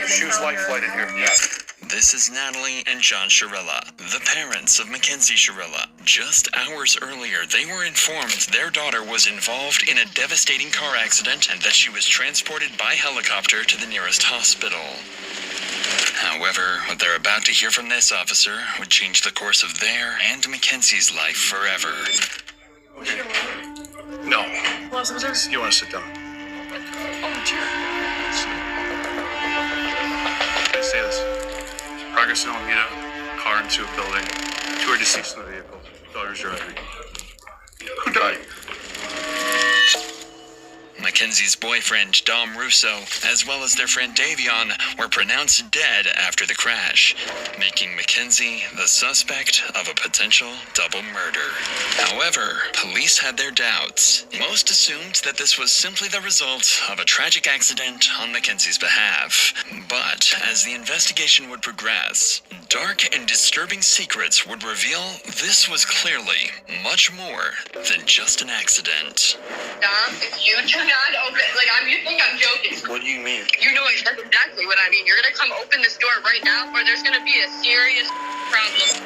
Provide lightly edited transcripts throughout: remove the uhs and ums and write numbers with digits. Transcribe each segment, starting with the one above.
She was life flighted here. Yeah. This is Natalie and John Shirella, the parents of Mackenzie Shirella. Just hours earlier, they were informed their daughter was involved in a devastating car accident and that she was transported by helicopter to the nearest hospital. However, what they're about to hear from this officer would change the course of their and Mackenzie's life forever. Okay. No. You want to sit down? Oh, dear. I say this. Progress in Alameda, car into a building. 2 are deceased in the vehicle. Daughter's driving. Who died? Mackenzie's boyfriend, Dom Russo, as well as their friend Davion, were pronounced dead after the crash, making Mackenzie the suspect of a potential double murder. However, police had their doubts. Most assumed that this was simply the result of a tragic accident on Mackenzie's behalf. But as the investigation would progress, dark and disturbing secrets would reveal this was clearly much more than just an accident. Dom, if you do not open, you think I'm joking. What do you mean? You know exactly what I mean. You're gonna come open this door right now, or there's gonna be a serious problem.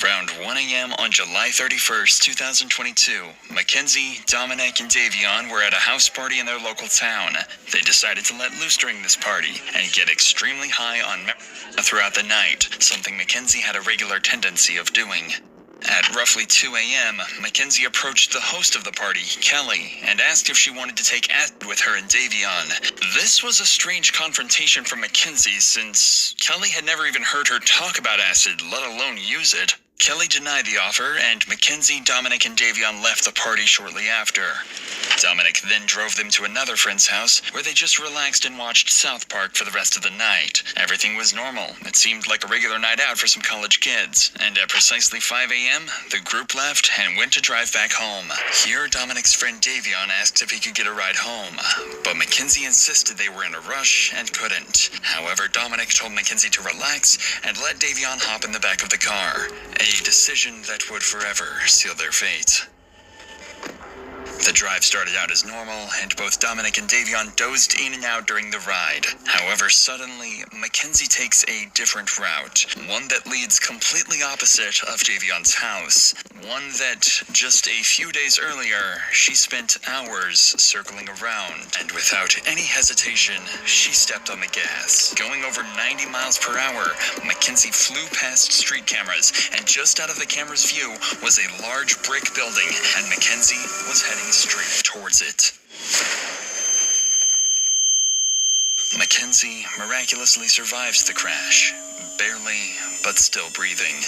Around 1 a.m. on July 31st, 2022, Mackenzie, Dominic, and Davion were at a house party in their local town. They decided to let loose during this party and get extremely high on marijuana throughout the night, something Mackenzie had a regular tendency of doing. At roughly 2 a.m., Mackenzie approached the host of the party, Kelly, and asked if she wanted to take acid with her and Davion. This was a strange confrontation for Mackenzie since Kelly had never even heard her talk about acid, let alone use it. Kelly denied the offer, and Mackenzie, Dominic, and Davion left the party shortly after. Dominic then drove them to another friend's house, where they just relaxed and watched South Park for the rest of the night. Everything was normal. It seemed like a regular night out for some college kids. And at precisely 5 a.m., the group left and went to drive back home. Here, Dominic's friend Davion asked if he could get a ride home, but Mackenzie insisted they were in a rush and couldn't. However, Dominic told Mackenzie to relax and let Davion hop in the back of the car. A decision that would forever seal their fate. The drive started out as normal, and both Dominic and Davion dozed in and out during the ride. However, suddenly, Mackenzie takes a different route, one that leads completely opposite of Davion's house, one that, just a few days earlier, she spent hours circling around, and without any hesitation, she stepped on the gas. Going over 90 miles per hour, Mackenzie flew past street cameras, and just out of the camera's view was a large brick building, and Mackenzie was heading straight towards it. Mackenzie miraculously survives the crash, barely, but still breathing.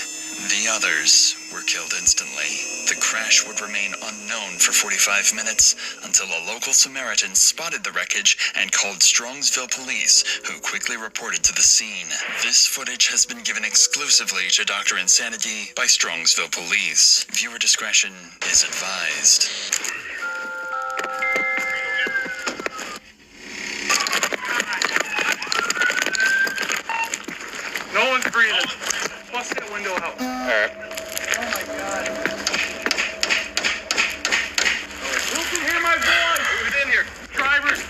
The others were killed instantly. The crash would remain unknown for 45 minutes until a local Samaritan spotted the wreckage and called Strongsville police, who quickly reported to the scene. This footage has been given exclusively to Dr. Insanity by Strongsville police. Viewer discretion is advised. No one's breathing. Bust that window out. Alright. Oh my God. Who can hear my voice? Who's in here? Drivers.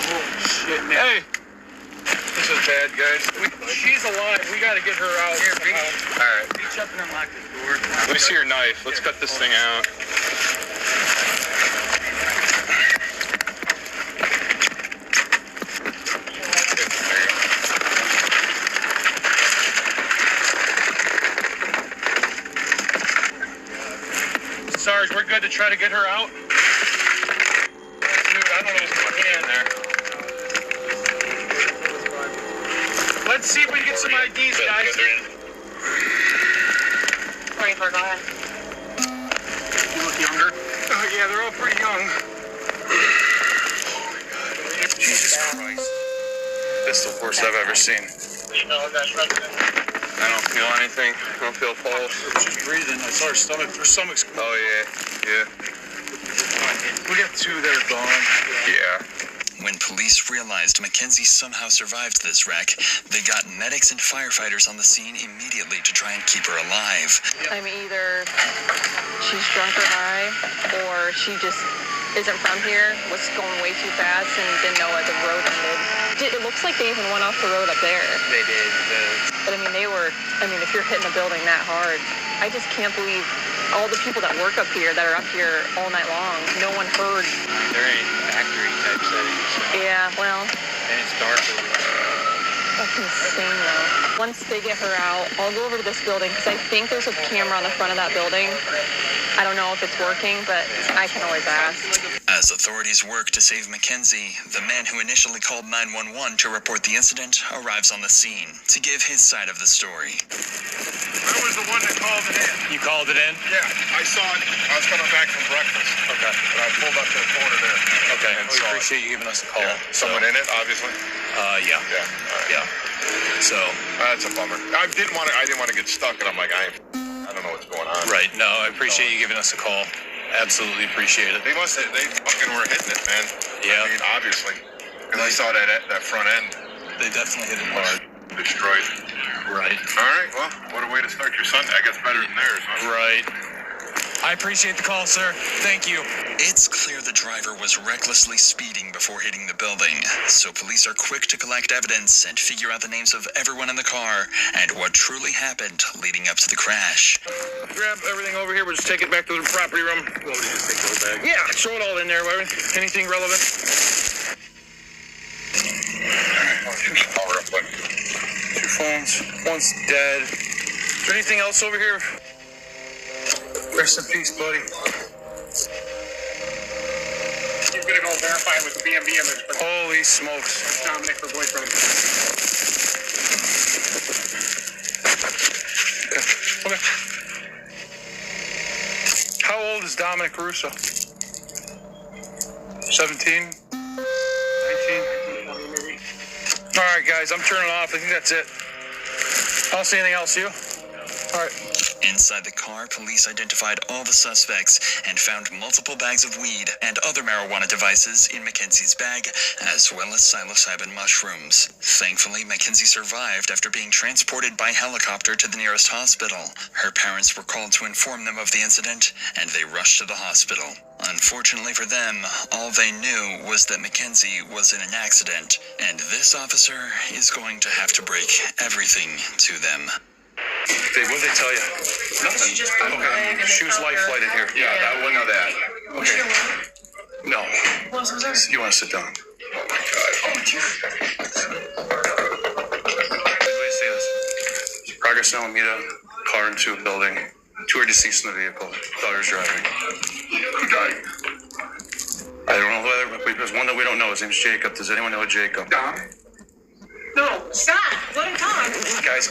Holy shit, man. Hey. This is bad, guys. She's alive. We gotta get her out. Here, alright. Reach up and unlock this door. Let me see your knife. Let's cut this thing out. Sarge, we're good to try to get her out? Dude, I don't know what's going on there. Let's see if we can get some IDs, guys. 24, go ahead. You look younger? Oh, yeah, they're all pretty young. Oh, my God. Jesus Christ. This is the worst I've ever seen. I don't feel anything. I don't feel pulse. She's breathing. I saw her stomach. Her stomach's... Oh, yeah. Yeah. We got 2 that are gone. Yeah. When police realized Mackenzie somehow survived this wreck, they got medics and firefighters on the scene immediately to try and keep her alive. I mean, either she's drunk or high, or she just isn't from here, was going way too fast and didn't know where the road ended. It looks like they even went off the road up there. They did. But I mean, if you're hitting a building that hard, I just can't believe all the people that work up here, that are up here all night long, no one heard. They're in factory type settings. Yeah, well, And it's dark over there. that's insane though. Once they get her out, I'll go over to this building because I think there's a camera on the front of that building. I don't know if it's working, but I can always ask. As authorities work to save Mackenzie, the man who initially called 911 to report the incident arrives on the scene to give his side of the story. I was the one that called it in. You called it in? Yeah, I saw it. I was coming back from breakfast. Okay. And I pulled up to the corner there. Okay. And We saw it. appreciate you giving us a call. Yeah. Someone in it, obviously. Yeah. Yeah. All right. Yeah. So, That's a bummer. I didn't want to get stuck, and I'm like, I don't know what's going on. right. No, I appreciate you giving us a call. Absolutely appreciate it. They fucking were hitting it, man. Yeah. I mean, obviously. Because I saw that front end They definitely hit it hard. destroyed. Right. All right, well, what a way to start your Sunday. I guess better than theirs, huh? Right. I appreciate the call, sir. Thank you. It's clear the driver was recklessly speeding before hitting the building, so police are quick to collect evidence and figure out the names of everyone in the car and what truly happened leading up to the crash. Grab everything over here. We'll just take it back to the property room. You want me to just take the whole bag? Yeah, throw it all in there, Wyron. Anything relevant? Power up button. 2 phones. One's dead. Is there anything else over here? Rest in peace, buddy. You're gonna go verify with the BMV image, but Holy smokes. that's Dominic, her boyfriend. Okay. How old is Dominic Caruso? 17? 19? All right, guys, I'm turning off. I think that's it. I don't see anything else, you? All right. Inside the car, police identified all the suspects and found multiple bags of weed and other marijuana devices in Mackenzie's bag, as well as psilocybin mushrooms. Thankfully, Mackenzie survived after being transported by helicopter to the nearest hospital. Her parents were called to inform them of the incident, and they rushed to the hospital. Unfortunately for them, all they knew was that Mackenzie was in an accident, and this officer is going to have to break everything to them. What did they tell you? Nothing. Okay. She was life flighted here. Yeah, I wouldn't know that. Okay. No. You want to sit down? Oh, my God. Way to say this. Progress Alameda, car into a building. 2 are deceased in the vehicle. Daughter's driving. Who died? I don't know whether there's one that we don't know. His name's Jacob. Does anyone know Jacob? Dom? No, stop. Let him talk. Guys,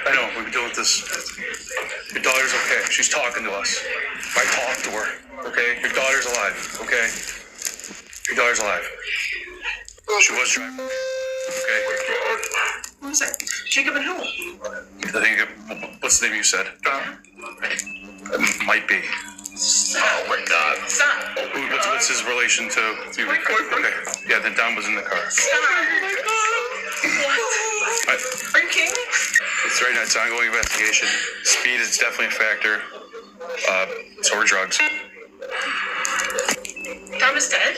I know we've been dealing with this. Your daughter's okay. She's talking to us. I talked to her. Okay? Your daughter's alive. Okay? Your daughter's alive. She was driving. Okay? What was that? Jacob and who? I think, what's the name you said? Dom? It might be. Oh, my God. Stop. What's his relation to you? My boyfriend. Okay. Yeah, then Don was in the car. Stop. What? Are you kidding me? It's right now. It's an ongoing investigation. Speed is definitely a factor. So are drugs. Dom is dead?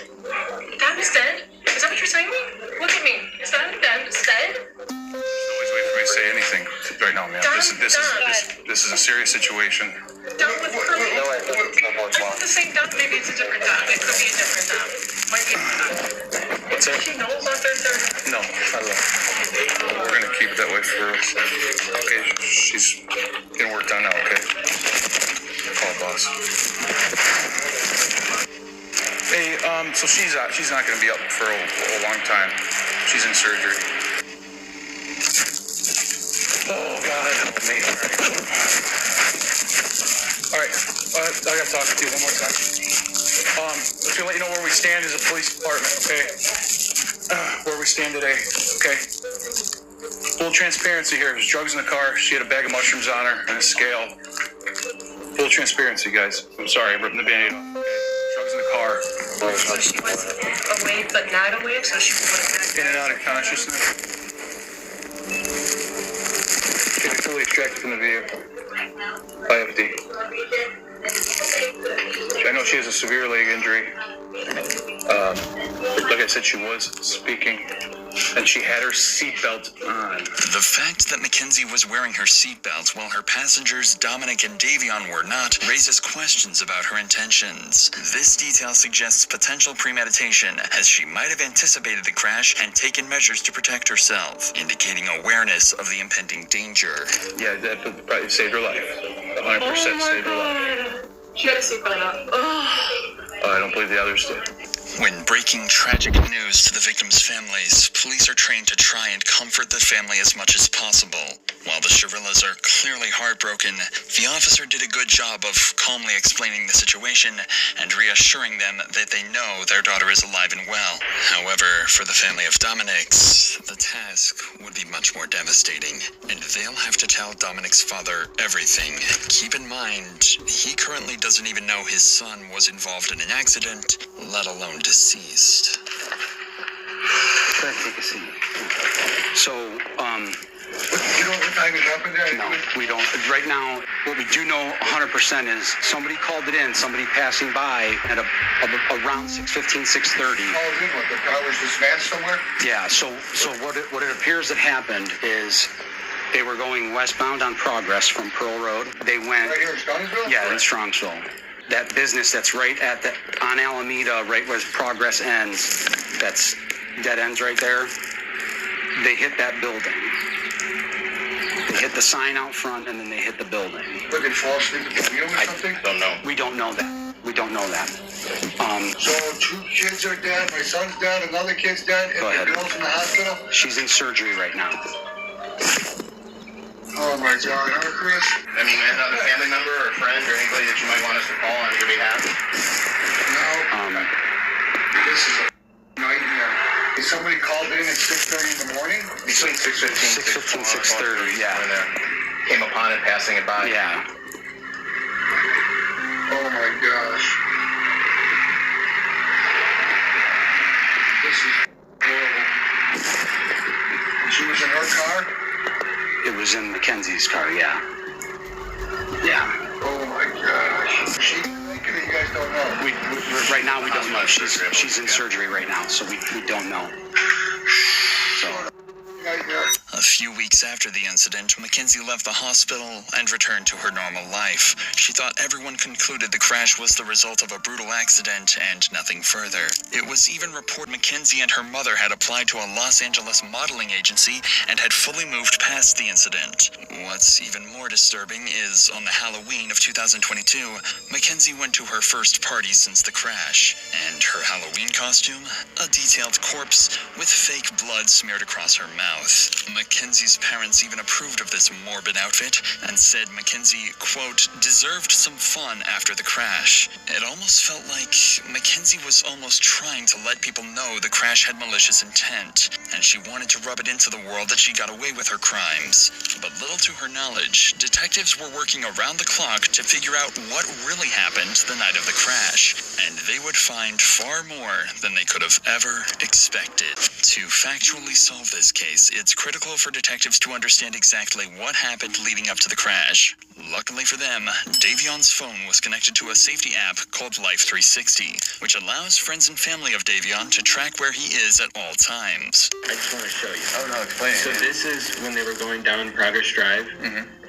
Dom is dead? Is that what you're saying to me? Look at me. Is that Dom is dead? There's always a way for me to say anything right now, man. This is a serious situation. Dom with curly. It's the same Dom. Maybe it's a different Dom. It could be a different Dom. Might be a different Dom. What's that? Does she know about their No, I don't. We're gonna keep it that way for. Okay, she's getting work done now. Okay. Call boss. Hey, so she's not gonna be up for a long time. She's in surgery. Oh God, help me. All right, I gotta talk to you one more time. Just gonna let you know where we stand as a police department, okay? Where we stand today, okay? Full transparency here. There's drugs in the car. She had a bag of mushrooms on her and a scale. Full transparency, guys. I'm sorry, I'm ripping the band-aid off. Okay? Drugs in the car. car. So she was awake, but not awake, so she put it back. In and out of consciousness. Getting fully extracted from the vehicle. IFD. I know she has a severe leg injury. Like I said, she was speaking, and she had her seatbelt on. The fact that Mackenzie was wearing her seatbelt while her passengers Dominic and Davion were not raises questions about her intentions. This detail suggests potential premeditation, as she might have anticipated the crash and taken measures to protect herself, indicating awareness of the impending danger. Yeah, that probably saved her life. 100% saved her life. She had a seatbelt up. I don't believe the others did. When breaking tragic news to the victims' families, police are trained to try and comfort the family as much as possible. While the Chirillas are clearly heartbroken, the officer did a good job of calmly explaining the situation and reassuring them that they know their daughter is alive and well. However, for the family of Dominic's, the task would be much more devastating, and they'll have to tell Dominic's father everything. Keep in mind, he currently doesn't even know his son was involved in an accident, let alone deceased. Try to take a seat. So, You know what time it happened at? no, we don't. Right now, what we do know 100% is somebody called it in, somebody passing by at around 6:15, 6:30. Called in, what, the car was dispatched somewhere? Yeah, so what it appears that happened is they were going westbound on Progress from Pearl Road. They went, Right here in Strongsville? yeah, in Strongsville. That business that's right on Alameda, right where Progress ends, that's dead ends right there. They hit that building. They hit the sign out front, and then they hit the building. Did they fall asleep at the wheel or something? Don't know. We don't know that. We don't know that. So 2 kids are dead, my son's dead, another kid's dead, Go and ahead. the girl's in the hospital? She's in surgery right now. Oh my God, huh, Chris? I mean, another family member or friend or anybody that you might want us to call on your behalf? No, this is a nightmare. Is somebody called in at 6:30 in the morning? Between 6:15, 6:15, 6:30, yeah. When they came upon it, passing it by. Yeah. Oh my gosh. This is horrible. She was in her car? It was in Mackenzie's car, yeah. Yeah. Oh my gosh. She thinking you guys don't know. We right now we don't know. She's in surgery right now, so we don't know. So A few weeks after the incident, Mackenzie left the hospital and returned to her normal life. She thought everyone concluded the crash was the result of a brutal accident and nothing further. It was even reported Mackenzie and her mother had applied to a Los Angeles modeling agency and had fully moved past the incident. What's even more disturbing is, on the Halloween of 2022, Mackenzie went to her first party since the crash. And her Halloween costume? A detailed corpse with fake blood smeared across her mouth. Mackenzie's parents even approved of this morbid outfit and said Mackenzie, quote, deserved some fun after the crash. It almost felt like Mackenzie was almost trying to let people know the crash had malicious intent, and she wanted to rub it into the world that she got away with her crimes. But little to her knowledge, detectives were working around the clock to figure out what really happened the night of the crash, and they would find far more than they could have ever expected. To factually solve this case, it's critical for detectives to understand exactly what happened leading up to the crash. Luckily for them, Davion's phone was connected to a safety app called Life 360, which allows friends and family of Davion to track where he is at all times. I just want to show you. Oh no, explain So it. this is when they were going down Progress Drive,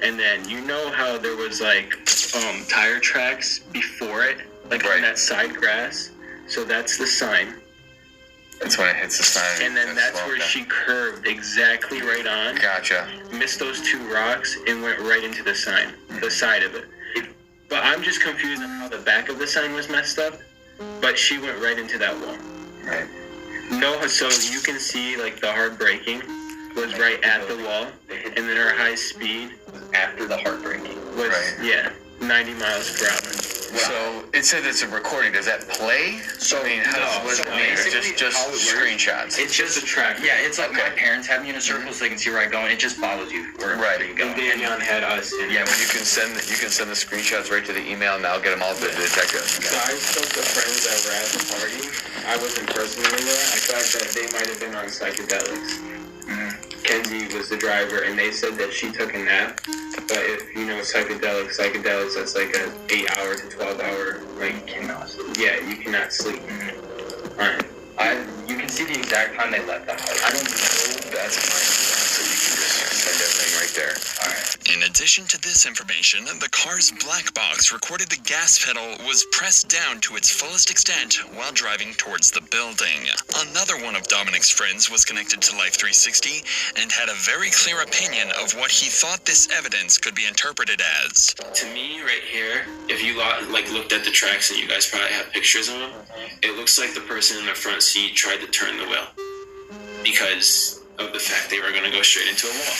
and then you know how there was like tire tracks before it, like on that side grass. So that's the sign, That's when it hits the sign. and then that's where she curved exactly right on, Gotcha. missed those 2 rocks, and went right into the sign, the side of it. But I'm just confused on how the back of the sign was messed up. But she went right into that wall. Right. No, so you can see like the hard braking was right at the wall, and then her high speed After the heartbreaking. was Right. 90 miles per hour. So it said it's a recording. Does that play? So I mean, what does it mean? Or just screenshots? It's just a track. Yeah, it's like my parents have me in a circle so they can see where I'm going. It just follows you wherever you go. And Davion had us in. Yeah, but you can send the screenshots right to the email, and I'll get them all to the detective. So I spoke to friends that were at the party. I wasn't personally there. I thought that they might have been on psychedelics. Kenzie was the driver, and they said that she took a nap. But if you know psychedelics, that's like a 8-hour to 12-hour, like, you cannot sleep. Alright. You can see the exact time they left the house. I don't know. That's fine. So you can just send everything right there. All right. In addition to this information, the car's black box recorded the gas pedal was pressed down to its fullest extent while driving towards the building. Another one of Dominic's friends was connected to Life 360 and had a very clear opinion of what he thought this evidence could be interpreted as. To me, right here, if you looked at the tracks, and you guys probably have pictures of them, it looks like the person in the front seat tried to turn the wheel because of the fact they were going to go straight into a wall.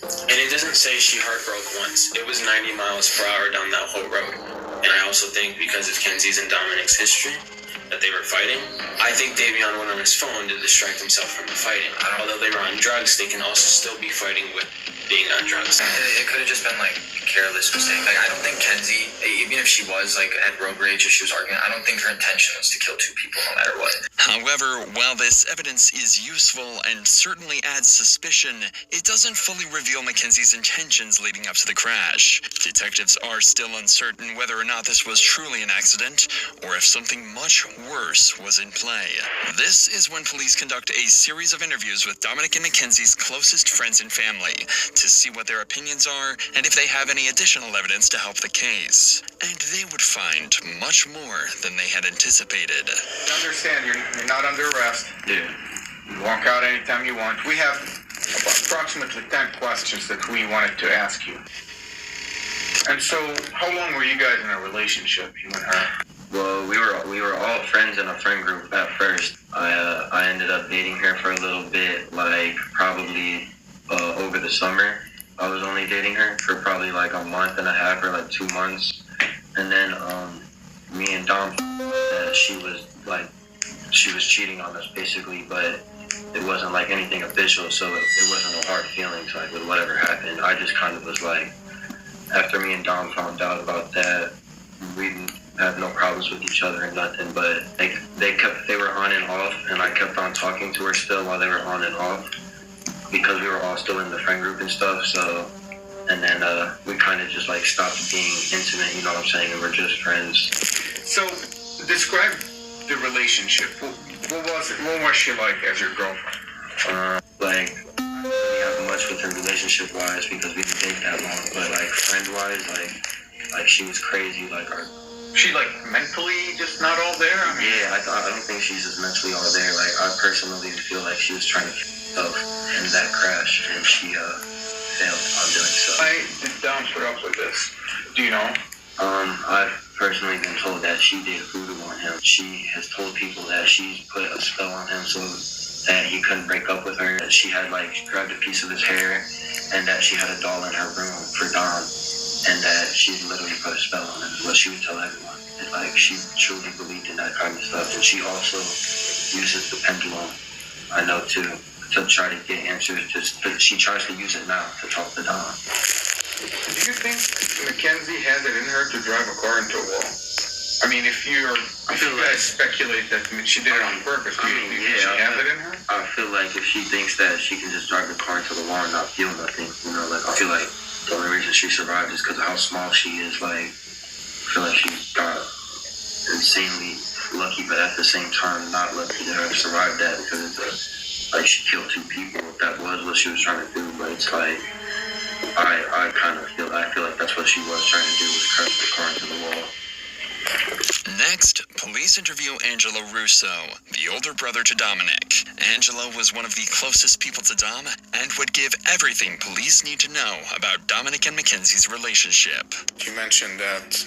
And it doesn't say she heart broke once. It was 90 miles per hour down that whole road. And I also think because of Kenzie's and Dominic's history, that they were fighting, I think Davion went on his phone to distract himself from the fighting. Although they were on drugs, they can also still be fighting with being on drugs. It could have just been like a careless mistake. Like I don't think Kenzie, even if she was like had road rage or she was arguing, I don't think her intention was to kill two people no matter what. However, while this evidence is useful and certainly adds suspicion, it doesn't fully reveal Mackenzie's intentions leading up to the crash. Detectives are still uncertain whether or not this was truly an accident or if something much worse was in play. This is when police conduct a series of interviews with Dominic and Mackenzie's closest friends and family to see what their opinions are and if they have any additional evidence to help the case. And they would find much more than they had anticipated. Understand, you're not under arrest. Yeah. You walk out anytime you want. We have approximately 10 questions that we wanted to ask you. And so, how long were you guys in a relationship, you and her? Well, we were all friends in a friend group at first. I ended up dating her for a little bit, like probably over the summer. I was only dating her for probably like a month and a half or like 2 months. And then me and Dom, she was cheating on us basically, but it wasn't like anything official, so it wasn't no hard feelings like with whatever happened. I just kind of was like, after me and Dom found out about that, we didn't have no problems with each other and nothing, but they were on and off, and I kept on talking to her still while they were on and off because we were all still in the friend group and stuff. So, and then we kind of just like stopped being intimate, you know what I'm saying, and we're just friends. So, describe the relationship. What was it? What was she like as your girlfriend? Like, I don't really have much with her relationship-wise because we didn't date that long, but like friend-wise, like she was crazy. Like She like mentally just not all there? I mean, yeah, I don't think she's just mentally all there. Like I personally feel like she was trying to kill herself in that crash, and she failed on doing so. why did Dom put up with this? Do you know? I've personally been told that she did voodoo on him. She has told people that she's put a spell on him so that he couldn't break up with her. That she had like grabbed a piece of his hair, and that she had a doll in her room for Dom, and that she literally put a spell on him. What she would tell everyone. And, like she truly believed in that kind of stuff, and she also uses the pendulum. I know to try to get answers. She tries to use it now to talk to Dom. Do you think Mackenzie had it in her to drive a car into a wall? I mean, if you guys speculate that she did it on purpose, do you think she have it in her? I feel like if she thinks that she can just drive the car into the wall and not feel nothing, you know, like I feel like the only reason she survived is because of how small she is. Like, I feel like she got insanely lucky, but at the same time, not lucky to have survived that because it's like she killed 2 people. If that was what she was trying to do, but it's like I feel like that's what she was trying to do, was crash the car into the wall. Next, police interview Angelo Russo, the older brother to Dominic. Angelo was one of the closest people to Dom and would give everything police need to know about Dominic and Mackenzie's relationship. You mentioned that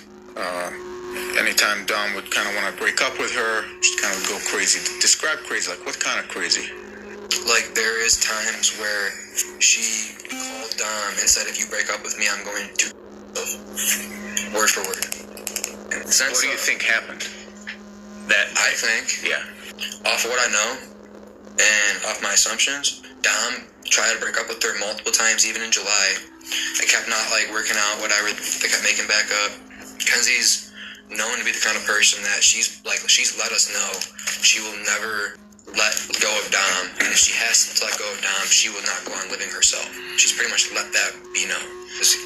anytime Dom would kind of want to break up with her, she'd kind of go crazy. Describe crazy, like what kind of crazy? Like there is times where she called Dom and said, if you break up with me, I'm going to word for word. Since, What do you think happened? That I think, yeah. off of what I know and off my assumptions, Dom tried to break up with her multiple times, even in July. They kept not like working out, whatever. They kept making back up. Kenzie's known to be the kind of person that she's let us know she will never let go of Dom, and if she has to let go of Dom, she will not go on living herself. She's pretty much let that be known.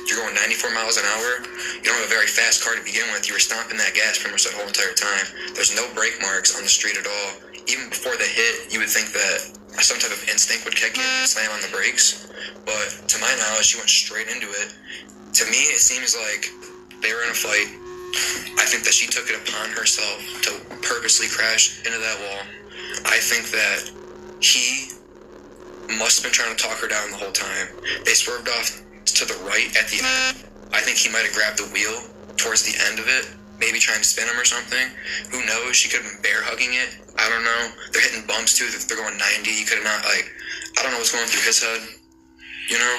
You're going 94 miles an hour. You don't have a very fast car to begin with. You were stomping that gas pretty much that whole entire time. There's no brake marks on the street at all. Even before the hit, you would think that some type of instinct would kick in and slam on the brakes. But to my knowledge, she went straight into it. To me, it seems like they were in a fight. I think that she took it upon herself to purposely crash into that wall. I think that he must have been trying to talk her down the whole time. They swerved off to the right at the end. I think he might have grabbed the wheel towards the end of it, maybe trying to spin him or something. Who knows? She could have been bear hugging it. I don't know. They're hitting bumps too. They're going 90. He could have not, I don't know what's going through his head. You know?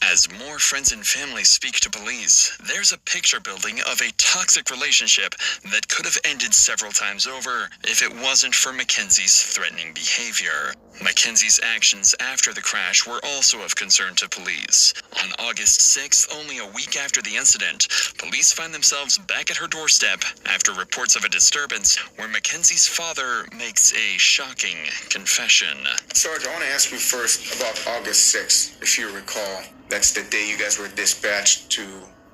As more friends and family speak to police, there's a picture building of a toxic relationship that could have ended several times over if it wasn't for Mackenzie's threatening behavior. Mackenzie's actions after the crash were also of concern to police. On August 6th, only a week after the incident, police find themselves back at her doorstep after reports of a disturbance where Mackenzie's father makes a shocking confession. Sarge, I want to ask you first about August 6th, if you recall. That's the day you guys were dispatched to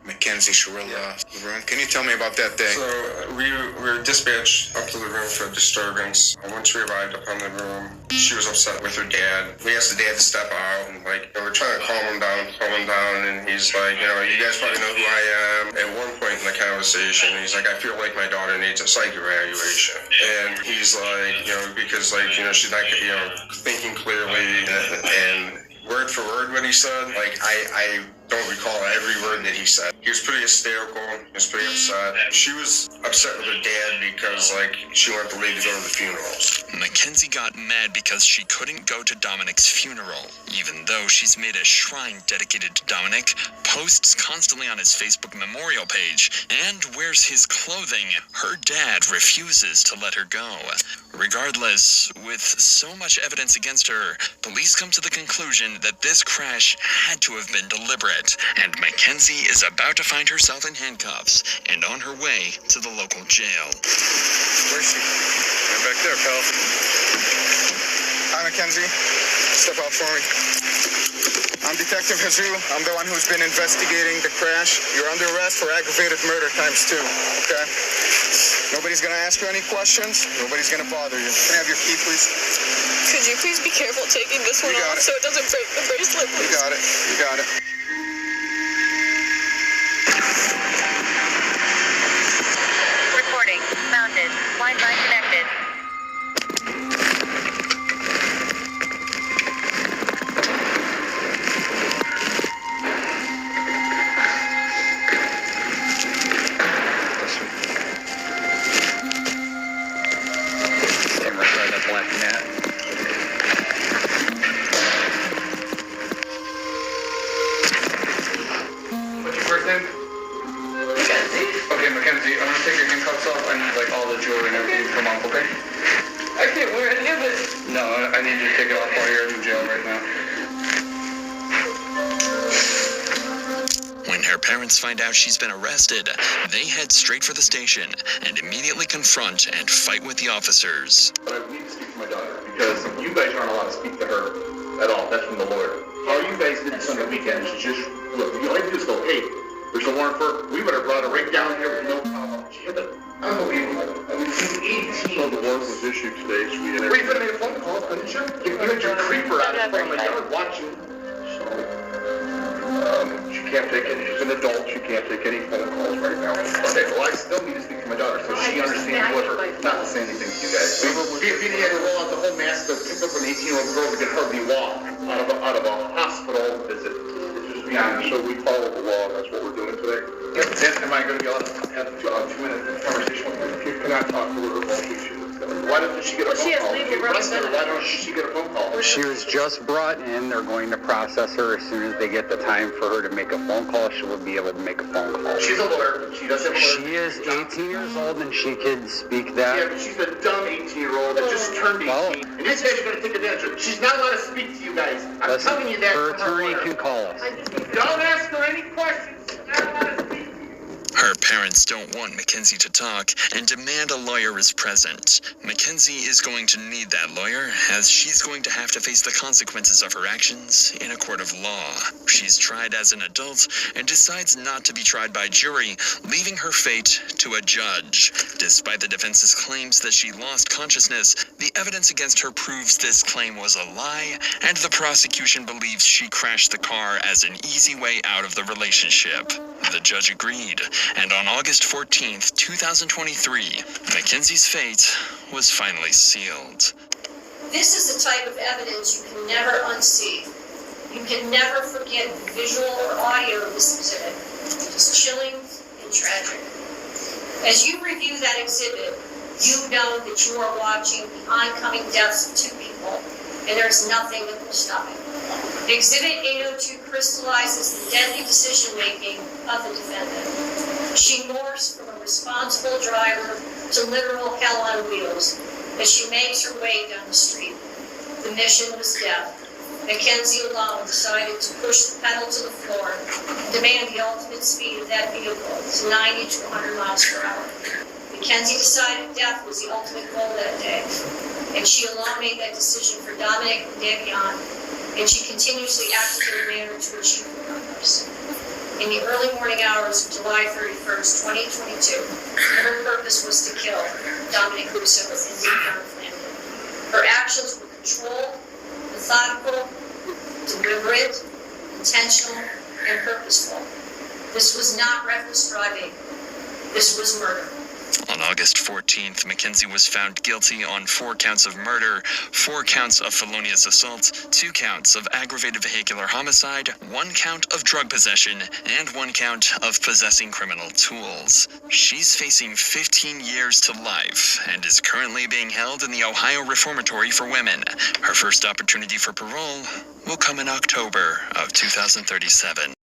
Mackenzie Shirilla room. Can you tell me about that day? So we were dispatched up to the room for a disturbance. Once we arrived up on the room, she was upset with her dad. We asked the dad to step out, and we're trying to calm him down, and he's like, you guys probably know who I am. At one point in the conversation, he's like, I feel like my daughter needs a psych evaluation. And he's like, because she's not, thinking clearly, and word for word what he said, I don't recall every word that he said. He was pretty hysterical. He was pretty upset. She was upset with her dad because, she wanted the lady to go to the funerals. Mackenzie got mad because she couldn't go to Dominic's funeral, even though she's made a shrine dedicated to Dominic, posts constantly on his Facebook memorial page, and wears his clothing. Her dad refuses to let her go. Regardless, with so much evidence against her, police come to the conclusion that this crash had to have been deliberate, and Mackenzie is about to find herself in handcuffs and on her way to the local jail. Where's she? Right back there, pal. Hi, Mackenzie. Step out for me. I'm Detective Jesus. I'm the one who's been investigating the crash. You're under arrest for aggravated murder ×2, okay? Nobody's gonna ask you any questions. Nobody's gonna bother you. Can I have your key, please? Could you please be careful taking this one off so it doesn't break the bracelet, please? You got it. You got it. Recording. Mounted. Wi-Fi connected. Mackenzie, I'm gonna take your handcuffs off. I need all the jewelry and everything from off, okay? I can't wear any of it. No, I need you to take it off while you're in jail right now. When her parents find out she's been arrested, they head straight for the station and immediately confront and fight with the officers. But I need to speak to my daughter because you guys aren't allowed to speak to her at all. That's from the lawyer. All you guys did on the weekends is just, look, you all you do is go, hey, there's a warrant for her. We would have brought her right down here with no problem. She had an unbelievable. I mean, she's 18. Well, the warrant was issued today, so we had... Well, you could have made a phone call, couldn't you? You had your creeper out in front of my yard watching. So, she can't take it. She's an adult. She can't take any phone calls right now. Okay, well, I still need to speak to my daughter so she understands what her... Not to say anything to you guys. If you had to roll out the whole mask to pick up an 18-year-old girl that could hardly walk out of a hospital visit. Yeah, so we follow the law, and that's what we're doing today. Yep. Am I going to be able to have a 2-minute conversation with you? You cannot talk to her about issues. Why doesn't she get a phone she has call? legal If you rights arrest her, then. why don't she get a phone call? She was just brought in. They're going to process her. As soon as they get the time for her to make a phone call, she will be able to make a phone call. She's a lawyer. She does have a lawyer. She is 18 years old and she can speak that. Yeah, but she's a dumb 18-year-old that just turned 18. Well- And these guys are going to take advantage of her. She's not allowed to speak to you guys. I'm Listen, telling you that. her from attorney lawyer. can call us. Don't ask her any questions. She's not allowed to speak to you. Her parents don't want Mackenzie to talk and demand a lawyer is present. Mackenzie is going to need that lawyer, as she's going to have to face the consequences of her actions in a court of law. She's tried as an adult and decides not to be tried by jury, leaving her fate to a judge. Despite the defense's claims that she lost consciousness, the evidence against her proves this claim was a lie, and the prosecution believes she crashed the car as an easy way out of the relationship. The judge agreed, and on August 14th, 2023, Mackenzie's fate was finally sealed. This is the type of evidence you can never unsee. You can never forget the visual or audio of this exhibit. It's chilling and tragic. As you review that exhibit, you know that you are watching the oncoming deaths of two people, and there's nothing that will stop it. Exhibit 802 crystallizes the deadly decision-making of the defendant. She morphs from a responsible driver to literal hell on wheels as she makes her way down the street. The mission was death. Mackenzie alone decided to push the pedal to the floor and demand the ultimate speed of that vehicle to 90 to 100 miles per hour. Mackenzie decided death was the ultimate goal that day, and she alone made that decision for Dominic and Davion, and she continuously acted in a manner to achieve her purpose. In the early morning hours of July 31st, 2022, her purpose was to kill Dominic Russo and Davion Flandin. Her actions were controlled, methodical, deliberate, intentional, and purposeful. This was not reckless driving. This was murder. On August 14th, Mackenzie was found guilty on 4 counts of murder, 4 counts of felonious assault, 2 counts of aggravated vehicular homicide, 1 count of drug possession, and 1 count of possessing criminal tools. She's facing 15 years to life and is currently being held in the Ohio Reformatory for Women. Her first opportunity for parole will come in October of 2037.